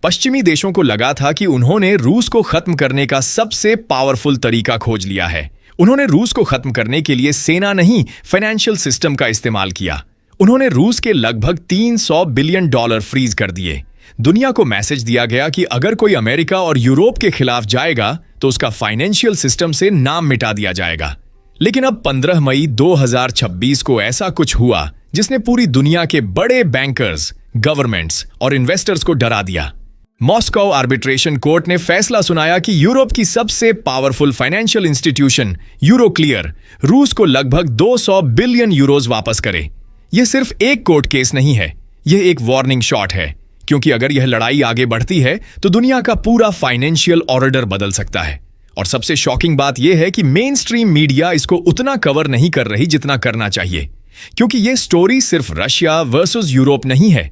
पश्चिमी देशों को लगा था कि उन्होंने रूस को खत्म करने का सबसे पावरफुल तरीका खोज लिया है। उन्होंने रूस को खत्म करने के लिए सेना नहीं, फाइनेंशियल सिस्टम का इस्तेमाल किया। उन्होंने रूस के लगभग $300 बिलियन फ्रीज कर दिए। दुनिया को मैसेज दिया गया कि अगर कोई अमेरिका और यूरोप के खिलाफ जाएगा तो उसका फाइनेंशियल सिस्टम से नाम मिटा दिया जाएगा। लेकिन अब 15 मई 2026 को ऐसा कुछ हुआ जिसने पूरी दुनिया के बड़े बैंकर्स, गवर्नमेंट्स और इन्वेस्टर्स को डरा दिया। मॉस्को आर्बिट्रेशन कोर्ट ने फैसला सुनाया कि यूरोप की सबसे पावरफुल फाइनेंशियल इंस्टीट्यूशन यूरोक्लियर रूस को लगभग 200 बिलियन यूरोज वापस करे। यह सिर्फ एक कोर्ट केस नहीं है, यह एक वार्निंग शॉट है, क्योंकि अगर यह लड़ाई आगे बढ़ती है तो दुनिया का पूरा फाइनेंशियल ऑर्डर बदल सकता है। और सबसे शॉकिंग बात यह है कि मेन स्ट्रीम मीडिया इसको उतना कवर नहीं कर रही जितना करना चाहिए, क्योंकि यह स्टोरी सिर्फ रशिया वर्सेस यूरोप नहीं है।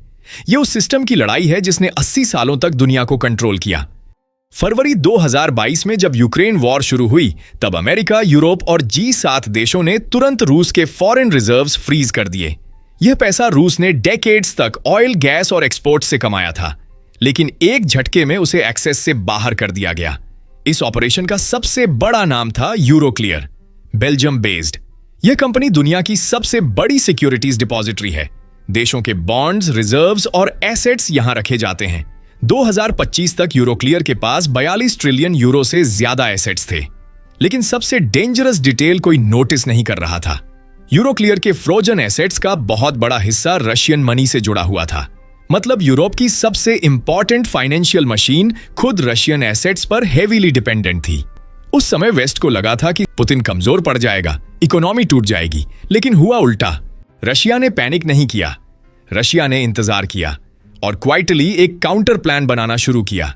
यह उस सिस्टम की लड़ाई है जिसने 80 सालों तक दुनिया को कंट्रोल किया। फरवरी 2022 में जब यूक्रेन वॉर शुरू हुई, तब अमेरिका, यूरोप और G7 देशों ने तुरंत रूस के फॉरेन रिजर्व्स फ्रीज कर दिए। यह पैसा रूस ने डेकेड्स तक ऑयल, गैस और एक्सपोर्ट से कमाया था, लेकिन एक झटके में उसे एक्सेस से बाहर कर दिया गया। इस ऑपरेशन का सबसे बड़ा नाम था यूरोक्लियर, बेल्जियम बेस्ड। यह कंपनी दुनिया की सबसे बड़ी सिक्योरिटीज डिपॉजिटरी है। देशों के बॉन्ड्स, रिजर्व्स और एसेट्स यहां रखे जाते हैं। 2025 तक यूरोक्लियर के पास 42 ट्रिलियन यूरो से ज्यादा एसेट्स थे। लेकिन सबसे डेंजरस डिटेल कोई नोटिस नहीं कर रहा था। यूरोक्लियर के फ्रोजन एसेट्स का बहुत बड़ा हिस्सा रशियन मनी से जुड़ा हुआ था। मतलब यूरोप की सबसे इंपॉर्टेंट फाइनेंशियल मशीन खुद रशियन एसेट्स पर हेवीली डिपेंडेंट थी। उस समय वेस्ट को लगा था कि पुतिन कमजोर पड़ जाएगा, इकोनॉमी टूट जाएगी, लेकिन हुआ उल्टा। रशिया ने पैनिक नहीं किया, रशिया ने इंतजार किया और क्वाइटली एक काउंटर प्लान बनाना शुरू किया।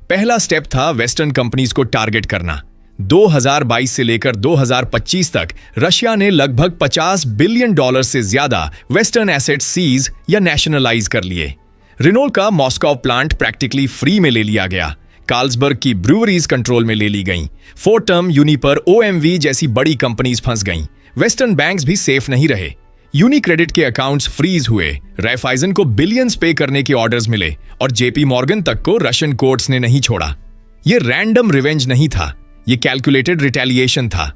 पहला स्टेप था वेस्टर्न कंपनीज को टारगेट करना। 2022 से लेकर 2025 तक रशिया ने लगभग $50 बिलियन से ज्यादा वेस्टर्न एसेट सीज या नेशनलाइज कर लिए। रिनोल का मॉस्को प्लांट प्रैक्टिकली फ्री में ले लिया गया। कार्ल्सबर्ग की ब्रूवरीज कंट्रोल में ले ली गईं। फोर्टम, यूनिपर, OMV जैसी बड़ी कंपनीज फंस गईं। वेस्टर्न बैंक्स भी सेफ नहीं रहे। यूनिक्रेडिट के अकाउंट्स फ्रीज हुए। राइफाइजन को बिलियंस पे करने के ऑर्डर्स मिले और JP मॉर्गन तक को रशियन कोर्ट्स ने नहीं छोड़ा। यह रैंडम रिवेंज नहीं था, यह कैलकुलेटेड रिटेलिएशन था।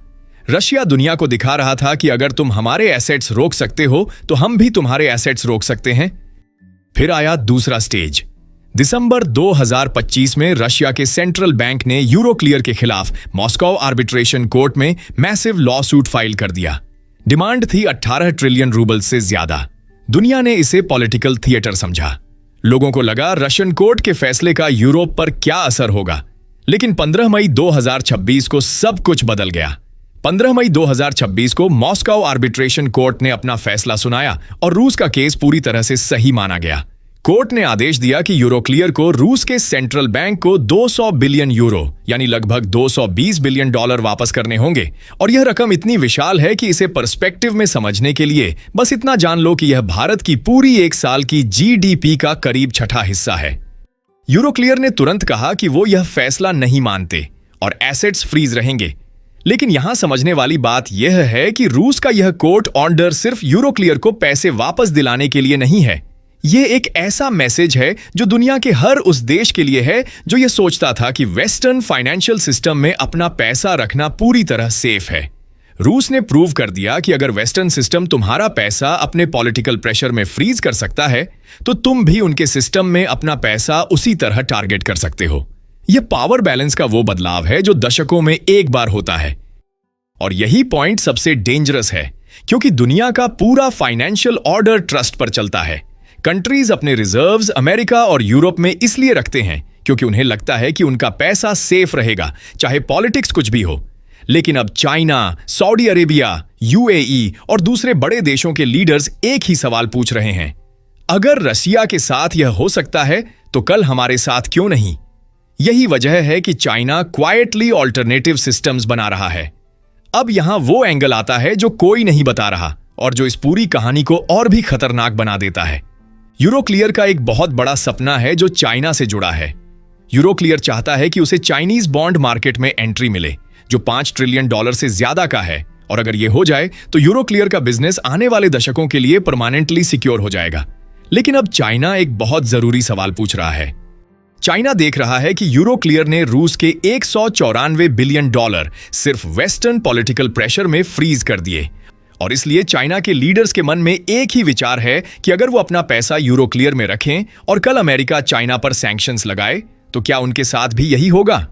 रशिया दुनिया को दिखा रहा था कि अगर तुम हमारे एसेट्स रोक सकते हो तो हम भी तुम्हारे एसेट्स रोक सकते हैं। फिर आया दूसरा स्टेज। दिसंबर 2025 में रशिया के सेंट्रल बैंक ने यूरोक्लियर के खिलाफ मॉस्को आर्बिट्रेशन कोर्ट में मैसिव लॉ सूट फाइल कर दिया। डिमांड थी 18 ट्रिलियन रूबल से ज्यादा। दुनिया ने इसे पॉलिटिकल थिएटर समझा। लोगों को लगा रशियन कोर्ट के फैसले का यूरोप पर क्या असर होगा। लेकिन 15 मई 2026 को सब कुछ बदल गया। 15 मई 2026 को मॉस्को आर्बिट्रेशन कोर्ट ने अपना फैसला सुनाया और रूस का केस पूरी तरह से सही माना गया। कोर्ट ने आदेश दिया कि यूरोक्लियर को रूस के सेंट्रल बैंक को 200 बिलियन यूरो यानी लगभग $220 बिलियन वापस करने होंगे। और यह रकम इतनी विशाल है कि इसे पर्सपेक्टिव में समझने के लिए बस इतना जान लो कि यह भारत की पूरी एक साल की GDP का करीब छठा हिस्सा है। यूरोक्लियर ने तुरंत कहा कि वो यह फैसला नहीं मानते और एसेट्स फ्रीज रहेंगे। लेकिन यहां समझने वाली बात यह है कि रूस का यह कोर्ट ऑर्डर सिर्फ यूरोक्लियर को पैसे वापस दिलाने के लिए नहीं है। यह एक ऐसा मैसेज है जो दुनिया के हर उस देश के लिए है जो यह सोचता था कि वेस्टर्न फाइनेंशियल सिस्टम में अपना पैसा रखना पूरी तरह सेफ है। रूस ने प्रूव कर दिया कि अगर वेस्टर्न सिस्टम तुम्हारा पैसा अपने पॉलिटिकल प्रेशर में फ्रीज कर सकता है तो तुम भी उनके सिस्टम में अपना पैसा उसी तरह टारगेट कर सकते हो। यह पावर बैलेंस का वो बदलाव है जो दशकों में एक बार होता है। और यही पॉइंट सबसे डेंजरस है, क्योंकि दुनिया का पूरा फाइनेंशियल ऑर्डर ट्रस्ट पर चलता है। कंट्रीज अपने रिजर्व्स अमेरिका और यूरोप में इसलिए रखते हैं क्योंकि उन्हें लगता है कि उनका पैसा सेफ रहेगा, चाहे पॉलिटिक्स कुछ भी हो। लेकिन अब चाइना, सऊदी अरेबिया, UAE और दूसरे बड़े देशों के लीडर्स एक ही सवाल पूछ रहे हैं, अगर रसिया के साथ यह हो सकता है तो कल हमारे साथ क्यों नहीं? यही वजह है कि चाइना क्वाइटली ऑल्टरनेटिव सिस्टम्स बना रहा है। अब यहां वो एंगल आता है जो कोई नहीं बता रहा और जो इस पूरी कहानी को और भी खतरनाक बना देता है। यूरोक्लियर का एक बहुत बड़ा सपना है जो चाइना से जुड़ा है। यूरोक्लियर चाहता है कि उसे चाइनीज बॉन्ड मार्केट में एंट्री मिले, जो $5 ट्रिलियन से ज्यादा का है। और अगर यह हो जाए तो यूरोक्लियर का बिजनेस आने वाले दशकों के लिए परमानेंटली सिक्योर हो जाएगा। लेकिन अब चाइना एक बहुत जरूरी सवाल पूछ रहा है। चाइना देख रहा है कि यूरोक्लियर ने रूस के 194 बिलियन डॉलर सिर्फ वेस्टर्न पॉलिटिकल प्रेशर में फ्रीज कर दिए, और इसलिए चाइना के लीडर्स के मन में एक ही विचार है कि अगर वो अपना पैसा यूरोक्लियर में रखें और कल अमेरिका चाइना पर सैंक्शंस लगाए तो क्या उनके साथ भी यही होगा।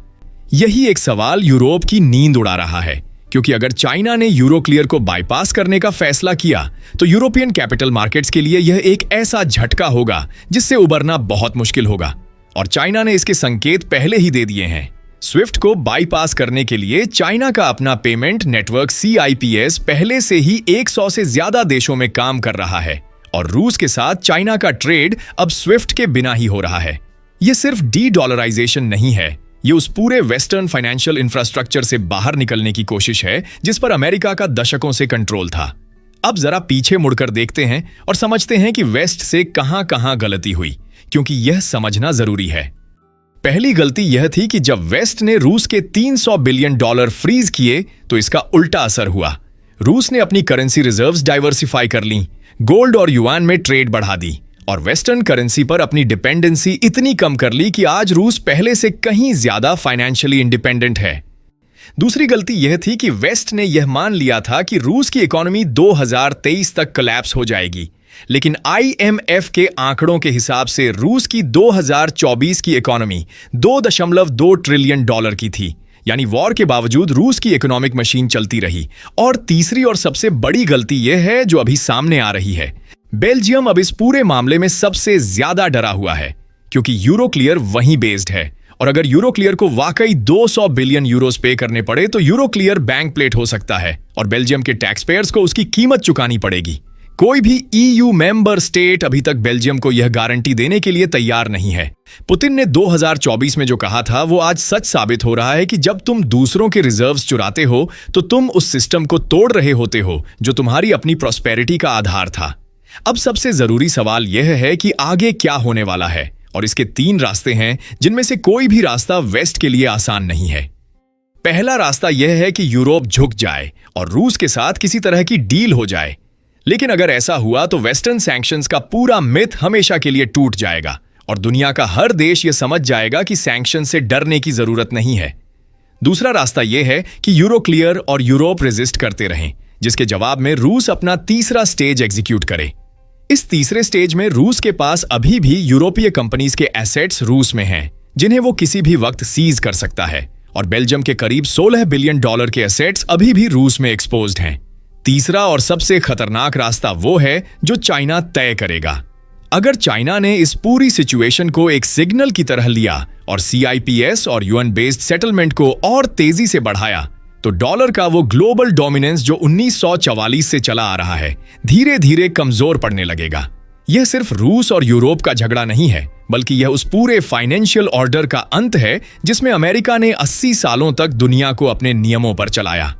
यही एक सवाल यूरोप की नींद उड़ा रहा है, क्योंकि अगर चाइना ने यूरोक्लियर को बाईपास करने का फैसला किया तो यूरोपियन कैपिटल मार्केट्स के लिए यह एक ऐसा झटका होगा जिससे उबरना बहुत मुश्किल होगा, और चाइना ने इसके संकेत पहले ही दे दिए हैं। स्विफ्ट को बाईपास करने के लिए चाइना का अपना पेमेंट नेटवर्क CIPS पहले से ही 100 से ज्यादा देशों में काम कर रहा है, और रूस के साथ चाइना का ट्रेड अब स्विफ्ट के बिना ही हो रहा है। यह सिर्फ डी-डॉलराइजेशन नहीं है, ये उस पूरे वेस्टर्न फाइनेंशियल इंफ्रास्ट्रक्चर से बाहर निकलने की कोशिश है जिस पर अमेरिका का दशकों से कंट्रोल था। अब जरा पीछे मुड़कर देखते हैं और समझते हैं कि वेस्ट से कहां-कहां गलती हुई, क्योंकि यह समझना जरूरी है। पहली गलती यह थी कि जब वेस्ट ने रूस के 300 बिलियन डॉलर फ्रीज किए तो इसका उल्टा असर हुआ। रूस ने अपनी करेंसी रिजर्व्स डाइवर्सिफाई कर लीं, गोल्ड और युआन में ट्रेड बढ़ा दी और वेस्टर्न करेंसी पर अपनी डिपेंडेंसी इतनी कम कर ली कि आज रूस पहले से कहीं ज्यादा फाइनेंशियली इंडिपेंडेंट है। दूसरी गलती यह थी कि वेस्ट ने यह मान लिया था कि रूस की इकोनॉमी 2023 तक कोलैप्स हो जाएगी, लेकिन IMF के आंकड़ों के हिसाब से रूस की 2024 की इकोनॉमी 2.2 ट्रिलियन डॉलर की थी, यानी वॉर के बावजूद रूस की इकोनॉमिक मशीन चलती रही। और तीसरी और सबसे बड़ी गलती यह है जो अभी सामने आ रही है। बेल्जियम अब इस पूरे मामले में सबसे ज्यादा डरा हुआ है, क्योंकि यूरोक्लियर वहीं बेस्ड है, और अगर यूरोक्लियर को वाकई 200 बिलियन यूरोस पे करने पड़े तो यूरोक्लियर बैंक प्लेट हो सकता है और बेल्जियम के टैक्स पेयर्स को उसकी कीमत चुकानी पड़ेगी। कोई भी EU मेंबर स्टेट अभी तक बेल्जियम को यह गारंटी देने के लिए तैयार नहीं है। पुतिन ने 2024 में जो कहा था वो आज सच साबित हो रहा है कि जब तुम दूसरों के रिजर्व्स चुराते हो तो तुम उस सिस्टम को तोड़ रहे होते हो जो तुम्हारी अपनी प्रॉस्पेरिटी का आधार था। अब सबसे जरूरी सवाल यह है कि आगे क्या होने वाला है, और इसके 3 रास्ते हैं जिनमें से कोई भी रास्ता वेस्ट के लिए आसान नहीं है। पहला रास्ता यह है कि यूरोप झुक जाए और रूस के साथ किसी तरह की डील हो जाए, लेकिन अगर ऐसा हुआ तो वेस्टर्न सैंक्शंस का पूरा मिथ हमेशा के लिए टूट जाएगा और दुनिया का हर देश यह समझ जाएगा कि सैंक्शन से डरने की जरूरत नहीं है। दूसरा रास्ता यह है कि यूरोक्लियर और यूरोप रेजिस्ट करते रहें, जिसके जवाब में रूस अपना तीसरा स्टेज एग्जीक्यूट करे। इस तीसरे स्टेज में रूस के पास अभी भी यूरोपीय कंपनीज के एसेट्स रूस में हैं, जिन्हें वो किसी भी वक्त सीज कर सकता है, और बेल्जियम के करीब 16 बिलियन डॉलर के एसेट्स अभी भी रूस में एक्सपोज्ड हैं। तीसरा और सबसे खतरनाक रास्ता वो है जो चाइना तय करेगा। अगर चाइना ने इस पूरी सिचुएशन को एक सिग्नल की तरह लिया और CIPS और UN बेस्ड सेटलमेंट को और तेजी से बढ़ाया तो डॉलर का वो ग्लोबल डोमिनेंस जो 1944 से चला आ रहा है धीरे धीरे कमजोर पड़ने लगेगा। यह सिर्फ रूस और यूरोप का झगड़ा नहीं है, बल्कि यह उस पूरे फाइनेंशियल ऑर्डर का अंत है जिसमें अमेरिका ने 80 सालों तक दुनिया को अपने नियमों पर चलाया।